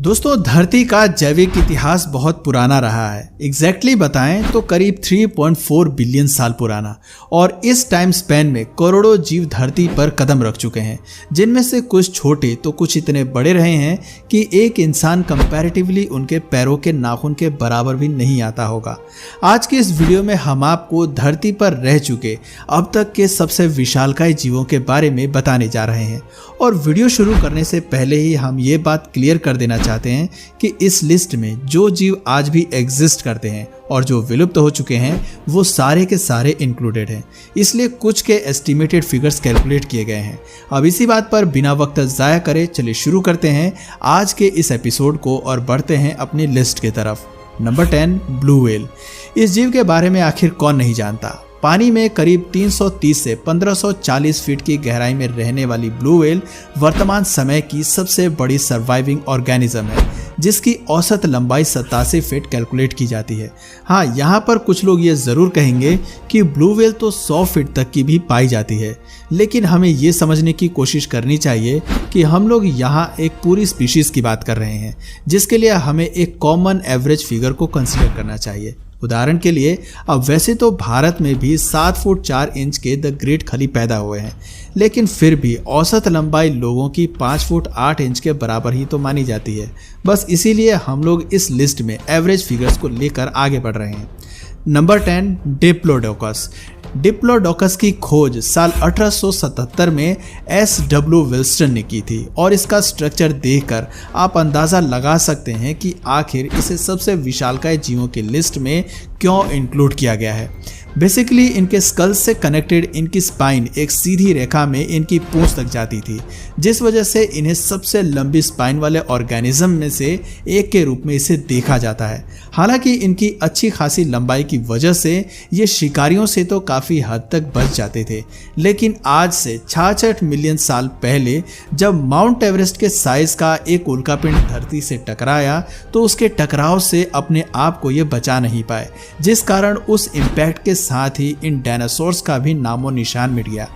दोस्तों, धरती का जैविक इतिहास बहुत पुराना रहा है। एग्जैक्टली बताएं तो करीब 3.4 बिलियन साल पुराना। और इस टाइम स्पैन में करोड़ों जीव धरती पर कदम रख चुके हैं, जिनमें से कुछ छोटे तो कुछ इतने बड़े रहे हैं कि एक इंसान कंपैरेटिवली उनके पैरों के नाखून के बराबर भी नहीं आता होगा। आज की इस वीडियो में हम आपको धरती पर रह चुके अब तक के सबसे विशालकाय जीवों के बारे में बताने जा रहे हैं। और वीडियो शुरू करने से पहले ही हम ये बात क्लियर कर देना चाहते हैं कि इस लिस्ट में जो जीव आज भी एग्जिस्ट करते हैं और जो विलुप्त हो चुके हैं वो सारे के सारे इंक्लूडेड हैं, इसलिए कुछ के एस्टिमेटेड फिगर्स कैलकुलेट किए गए हैं। अब इसी बात पर बिना वक्त ज़ाया करे चलिए शुरू करते हैं आज के इस एपिसोड को और बढ़ते हैं अपनी लिस्ट की तरफ। Number 10, blue whale. इस जीव के बारे में आखिर कौन नहीं जानता। पानी में करीब 330 से 1540 फीट की गहराई में रहने वाली ब्लू व्हेल वर्तमान समय की सबसे बड़ी सर्वाइविंग ऑर्गेनिज्म है, जिसकी औसत लंबाई 87 फीट कैलकुलेट की जाती है। हाँ, यहाँ पर कुछ लोग ये ज़रूर कहेंगे कि ब्लू व्हेल तो 100 फीट तक की भी पाई जाती है, लेकिन हमें ये समझने की कोशिश करनी चाहिए कि हम लोग यहाँ एक पूरी स्पीशीज़ की बात कर रहे हैं, जिसके लिए हमें एक कॉमन एवरेज फिगर को कंसिडर करना चाहिए। उदाहरण के लिए, अब वैसे तो भारत में भी 7 फुट 4 इंच के द ग्रेट खली पैदा हुए हैं, लेकिन फिर भी औसत लंबाई लोगों की 5 फुट 8 इंच के बराबर ही तो मानी जाती है। बस इसीलिए हम लोग इस लिस्ट में एवरेज फिगर्स को लेकर आगे बढ़ रहे हैं। Number 10, Diplodocus. डिप्लोडोकस की खोज साल 1877 में S.W. विल्सन ने की थी और इसका स्ट्रक्चर देखकर आप अंदाज़ा लगा सकते हैं कि आखिर इसे सबसे विशालकाय जीवों की लिस्ट में क्यों इंक्लूड किया गया है। बेसिकली इनके स्कल से कनेक्टेड इनकी स्पाइन एक सीधी रेखा में इनकी पूंछ तक जाती थी, जिस वजह से इन्हें सबसे लंबी स्पाइन वाले ऑर्गेनिज्म में से एक के रूप में इसे देखा जाता है। हालांकि इनकी अच्छी खासी लंबाई की वजह से ये शिकारियों से तो काफ़ी हद तक बच जाते थे, लेकिन आज से 66 मिलियन साल पहले जब माउंट एवरेस्ट के साइज का एक उल्कापिंड धरती से टकराया तो उसके टकराव से अपने आप को ये बचा नहीं पाए, जिस कारण उस इम्पैक्ट के साथ ही इन डायनासोर्स का भी नामो निशान मिट गया।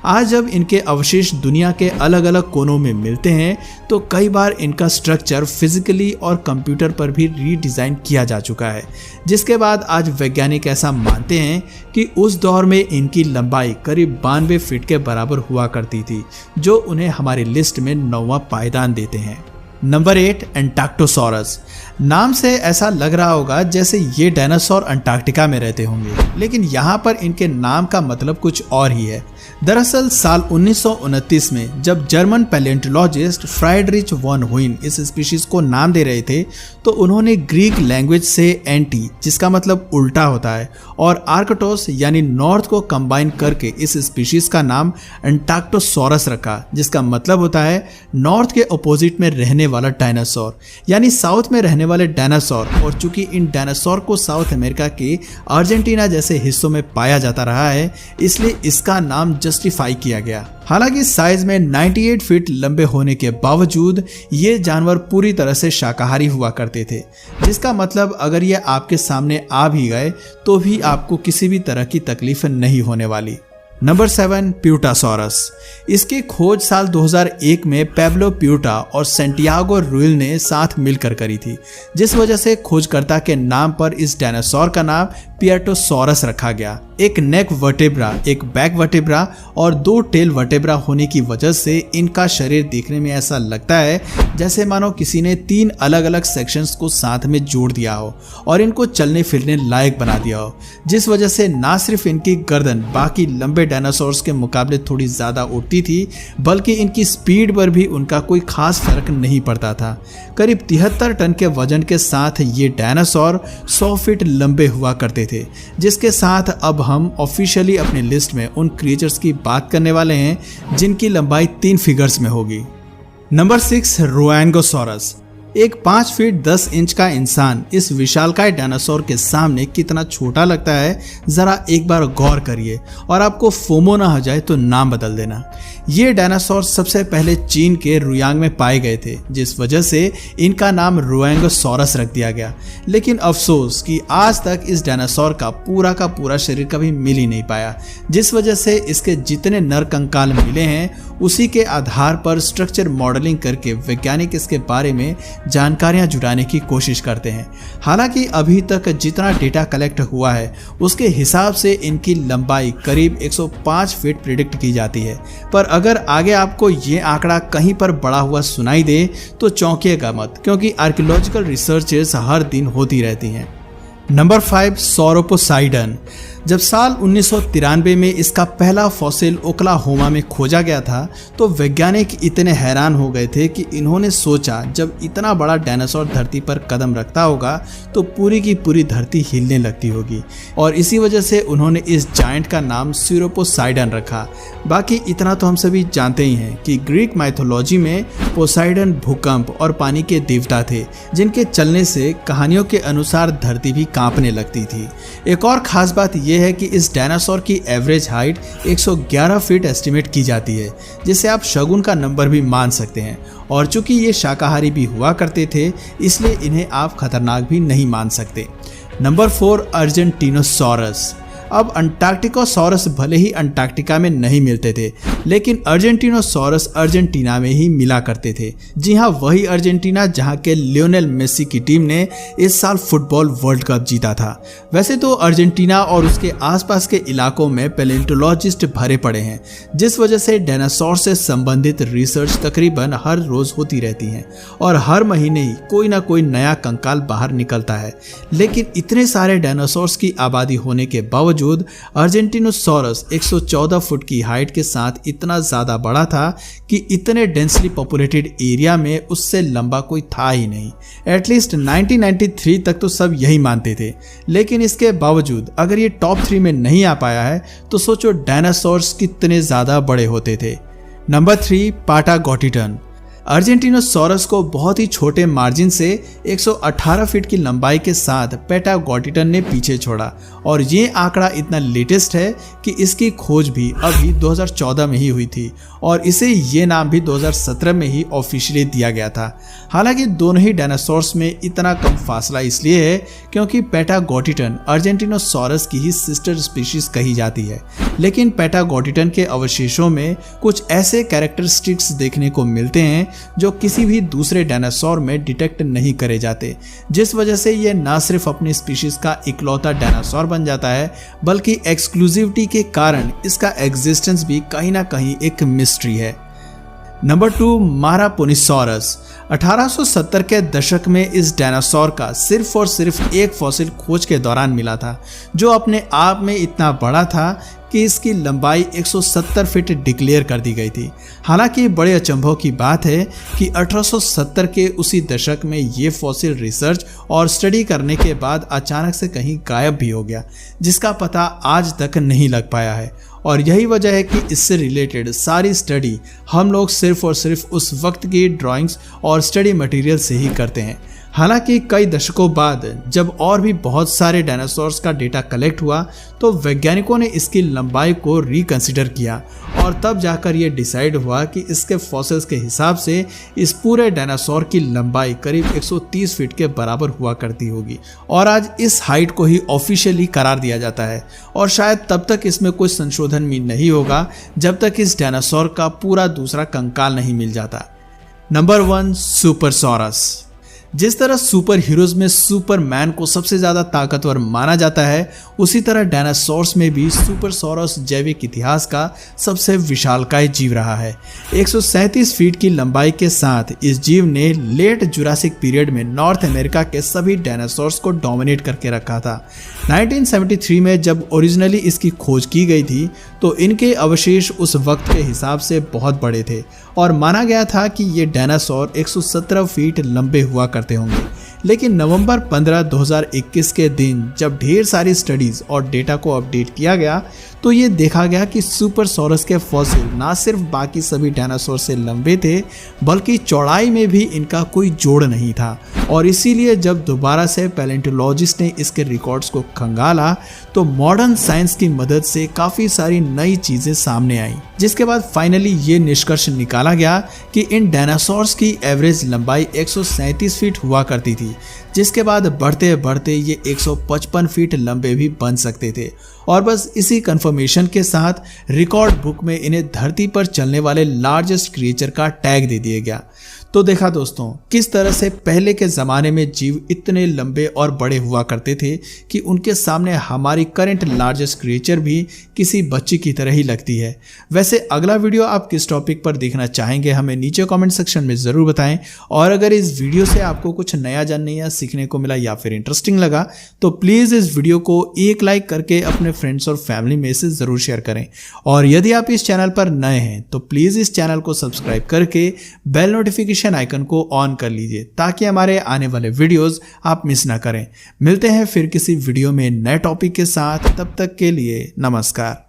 आज जब इनके अवशेष दुनिया के अलग अलग कोनों में मिलते हैं तो कई बार इनका स्ट्रक्चर फिजिकली और कंप्यूटर पर भी रीडिज़ाइन किया जा चुका है, जिसके बाद आज वैज्ञानिक ऐसा मानते हैं कि उस दौर में इनकी लंबाई करीब 92 फीट के बराबर हुआ करती थी, जो उन्हें हमारी लिस्ट में 9वां पायदान देते हैं। नंबर 8, एंटार्क्टोसॉरस। नाम से ऐसा लग रहा होगा जैसे ये डायनासोर अंटार्कटिका में रहते होंगे, लेकिन यहाँ पर इनके नाम का मतलब कुछ और ही है। दरअसल साल 1929 में जब जर्मन पैलेंटोलॉजिस्ट फ्राइडरिच वॉन हुइन इस स्पीशीज को नाम दे रहे थे तो उन्होंने ग्रीक लैंग्वेज से एंटी, जिसका मतलब उल्टा होता है, और आर्कटोस यानी नॉर्थ को कंबाइन करके इस स्पीशीज का नाम एंटार्क्टोसॉरस रखा, जिसका मतलब होता है नॉर्थ के अपोजिट में रहने वाला डायनासोर, यानी साउथ में रहने वाले डायनासोर। और चूंकि इन डायनासोर को साउथ अमेरिका के अर्जेंटीना जैसे हिस्सों में पाया जाता रहा है, इसलिए इसका नाम जस्टिफाई किया गया। हालांकि साइज में 98 फीट लंबे होने के बावजूद ये जानवर पूरी तरह से शाकाहारी हुआ करते थे, जिसका मतलब अगर ये आपके सामने आ भी गए तो भी आपको किसी भी तरह की तकलीफ नहीं होने वाली। नंबर 7, प्यूटासॉरस। इसकी खोज साल 2001 में पैब्लो प्यूटा और सेंटियागो रुइल ने साथ मिलकर करी थी, जिस वजह से खोजकर्ता के नाम पर इस डायनासोर का नाम पियाटोसॉरस रखा गया। एक नेक वर्टेब्रा, एक बैक वर्टेब्रा और 2 टेल वर्टेब्रा होने की वजह से इनका शरीर देखने में ऐसा लगता है जैसे मानो किसी ने 3 अलग अलग सेक्शंस को साथ में जोड़ दिया हो और इनको चलने फिरने लायक बना दिया हो, जिस वजह से ना सिर्फ इनकी गर्दन बाकी लंबे डायनासोर्स के मुकाबले थोड़ी ज़्यादा उड़ती थी, बल्कि इनकी स्पीड पर भी उनका कोई खास फर्क नहीं पड़ता था। करीब 73 टन के वजन के साथ ये डायनासोर 100 फीट लंबे हुआ करते थे, जिसके साथ अब हम ऑफिशियली अपनी लिस्ट में उन क्रिएचर्स की बात करने वाले हैं जिनकी लंबाई 3 फिगर्स में होगी। नंबर 6, रोएंगोसॉरस। एक 5 फीट 10 इंच का इंसान इस विशालकाय डायनासोर के सामने कितना छोटा लगता है, जरा एक बार गौर करिए और आपको फोमो ना हो जाए तो नाम बदल देना। ये डायनासोर सबसे पहले चीन के रुयांग में पाए गए थे, जिस वजह से इनका नाम रुयांगोसॉरस रख दिया गया। लेकिन अफसोस कि आज तक इस डायनासोर का पूरा शरीर कभी मिल ही नहीं पाया, जिस वजह से इसके जितने नर कंकाल मिले हैं उसी के आधार पर स्ट्रक्चर मॉडलिंग करके वैज्ञानिक इसके बारे में जानकारियां जुटाने की कोशिश करते हैं। हालांकि अभी तक जितना डेटा कलेक्ट हुआ है उसके हिसाब से इनकी लंबाई करीब 105 फीट प्रिडिक्ट की जाती है, पर अगर आगे आपको ये आंकड़ा कहीं पर बढ़ा हुआ सुनाई दे तो चौंकिएगा मत, क्योंकि आर्कियोलॉजिकल रिसर्चेस हर दिन होती रहती हैं। नंबर 5, सौरोपोसाइडन। जब साल 1993 में इसका पहला फॉसिल ओक्लाहोमा में खोजा गया था तो वैज्ञानिक इतने हैरान हो गए थे कि इन्होंने सोचा जब इतना बड़ा डायनासोर धरती पर कदम रखता होगा तो पूरी की पूरी धरती हिलने लगती होगी, और इसी वजह से उन्होंने इस जायंट का नाम सौरोपोसाइडन रखा। बाकी इतना तो हम सभी जानते ही हैं कि ग्रीक माइथोलॉजी में पोसाइडन भूकंप और पानी के देवता थे, जिनके चलने से कहानियों के अनुसार धरती भी कांपने लगती थी। एक और खास बात यह है कि इस डायनासोर की एवरेज हाइट 111 फीट एस्टिमेट की जाती है, जिसे आप शगुन का नंबर भी मान सकते हैं। और चूंकि ये शाकाहारी भी हुआ करते थे इसलिए इन्हें आप खतरनाक भी नहीं मान सकते। नंबर 4, अर्जेंटिनोसॉरस। अब अंटार्कटिकोसॉरस भले ही अंटार्कटिका में नहीं मिलते थे, लेकिन अर्जेंटिनोसॉरस अर्जेंटीना में ही मिला करते थे। जी हाँ, वही अर्जेंटीना जहाँ के लियोनेल मेसी की टीम ने इस साल फुटबॉल वर्ल्ड कप जीता था। वैसे तो अर्जेंटीना और उसके आसपास के इलाकों में पैलेंटोलॉजिस्ट भरे पड़े हैं, जिस वजह से डायनासोर से संबंधित रिसर्च तकरीबन हर रोज होती रहती है और हर महीने ही कोई ना कोई नया कंकाल बाहर निकलता है। लेकिन इतने सारे डायनासोर्स की आबादी होने के बावजूद अर्जेंटिनोसॉरस 114 फुट की हाइट के साथ इतना ज्यादा बड़ा था कि इतने डेंसली पॉपुलेटेड एरिया में उससे लंबा कोई था ही नहीं। एटलीस्ट 1993 तक तो सब यही मानते थे, लेकिन इसके बावजूद अगर ये टॉप 3 में नहीं आ पाया है तो सोचो डायनासोर्स कितने ज्यादा बड़े होते थे। नंबर 3, पाटागोटिटन। अर्जेंटिनोसॉरस को बहुत ही छोटे मार्जिन से 118 फीट की लंबाई के साथ पैटागोटिटन ने पीछे छोड़ा, और ये आंकड़ा इतना लेटेस्ट है कि इसकी खोज भी अभी 2014 में ही हुई थी और इसे ये नाम भी 2017 में ही ऑफिशियली दिया गया था। हालांकि दोनों ही डायनासोर्स में इतना कम फासला इसलिए है क्योंकि पैटागोटिटन अर्जेंटिनोसॉरस की ही सिस्टर स्पीशीज कही जाती है, लेकिन पैटागोटिटन के अवशेषों में कुछ ऐसे कैरेक्टरिस्टिक्स देखने को मिलते हैं जो किसी भी दूसरे डायनासोर में डिटेक्ट नहीं करे जाते, जिस वजह से ये न सिर्फ अपनी स्पीशीज का इकलौता डायनासोर बन जाता है बल्कि एक्सक्लूसिविटी के कारण इसका एग्जिस्टेंस भी कहीं ना कहीं एक मिस्ट्री है। नंबर 2, मारापोनिसॉरस। 1870 के दशक में इस डायनासोर का सिर्फ और सिर्फ एक फॉसिल खोज के दौरान मिला था, जो अपने आप में इतना बड़ा था कि इसकी लंबाई 170 फीट डिक्लेयर कर दी गई थी। हालांकि बड़े अचंभव की बात है कि 1870 के उसी दशक में ये फॉसिल रिसर्च और स्टडी करने के बाद अचानक से कहीं गायब भी हो गया, जिसका पता आज तक नहीं लग पाया है। और यही वजह है कि इससे रिलेटेड सारी स्टडी हम लोग सिर्फ और सिर्फ उस वक्त की ड्राइंग्स और स्टडी मटेरियल से ही करते हैं। हालांकि कई दशकों बाद जब और भी बहुत सारे डायनासोर्स का डेटा कलेक्ट हुआ तो वैज्ञानिकों ने इसकी लंबाई को रिकंसिडर किया और तब जाकर ये डिसाइड हुआ कि इसके फॉसिल्स के हिसाब से इस पूरे डायनासोर की लंबाई करीब 130 फीट के बराबर हुआ करती होगी, और आज इस हाइट को ही ऑफिशियली करार दिया जाता है। और शायद तब तक इसमें कोई संशोधन भी नहीं होगा जब तक इस डायनासोर का पूरा दूसरा कंकाल नहीं मिल जाता। नंबर 1, सुपरसॉरस। जिस तरह सुपर हीरोज में सुपरमैन को सबसे ज्यादा ताकतवर माना जाता है, उसी तरह डायनासोर्स में भी सुपरसॉरस जैविक इतिहास का सबसे विशालकाय जीव रहा है। 137 फीट की लंबाई के साथ इस जीव ने लेट जुरासिक पीरियड में नॉर्थ अमेरिका के सभी डायनासोर्स को डोमिनेट करके रखा था। 1973 में जब ओरिजिनली इसकी खोज की गई थी तो इनके अवशेष उस वक्त के हिसाब से बहुत बड़े थे और माना गया था कि ये डायनासोर 117 फीट लंबे हुआ करते होंगे। लेकिन नवंबर 15, 2021 के दिन जब ढेर सारी स्टडीज और डेटा को अपडेट किया गया तो ये देखा गया कि सुपरसॉरस के फॉसिल ना सिर्फ बाकी सभी डायनासोर से लंबे थे, बल्कि चौड़ाई में भी इनका कोई जोड़ नहीं था। और इसीलिए जब दोबारा से पैलेंटोलॉजिस्ट ने इसके रिकॉर्ड्स को खंगाला तो मॉडर्न साइंस की मदद से काफ़ी सारी नई चीज़ें सामने आई, जिसके बाद फाइनली ये निष्कर्ष निकाला गया कि इन डायनासोर्स की एवरेज लंबाई 137 फीट हुआ करती थी, जिसके बाद बढ़ते बढ़ते ये 155 फीट लंबे भी बन सकते थे। और बस इसी कंफर्मेशन के साथ रिकॉर्ड बुक में इन्हें धरती पर चलने वाले लार्जेस्ट क्रिएचर का टैग दे दिया गया। तो देखा दोस्तों, किस तरह से पहले के ज़माने में जीव इतने लंबे और बड़े हुआ करते थे कि उनके सामने हमारी करंट लार्जेस्ट क्रिएचर भी किसी बच्ची की तरह ही लगती है। वैसे अगला वीडियो आप किस टॉपिक पर देखना चाहेंगे हमें नीचे कमेंट सेक्शन में ज़रूर बताएं। और अगर इस वीडियो से आपको कुछ नया जानने या सीखने को मिला या फिर इंटरेस्टिंग लगा तो प्लीज़ इस वीडियो को एक लाइक करके अपने फ्रेंड्स और फैमिली में से ज़रूर शेयर करें। और यदि आप इस चैनल पर नए हैं तो प्लीज़ इस चैनल को सब्सक्राइब करके बेल नोटिफिकेशन आइकन को ऑन कर लीजिए ताकि हमारे आने वाले वीडियोस आप मिस ना करें। मिलते हैं फिर किसी वीडियो में नए टॉपिक के साथ, तब तक के लिए नमस्कार।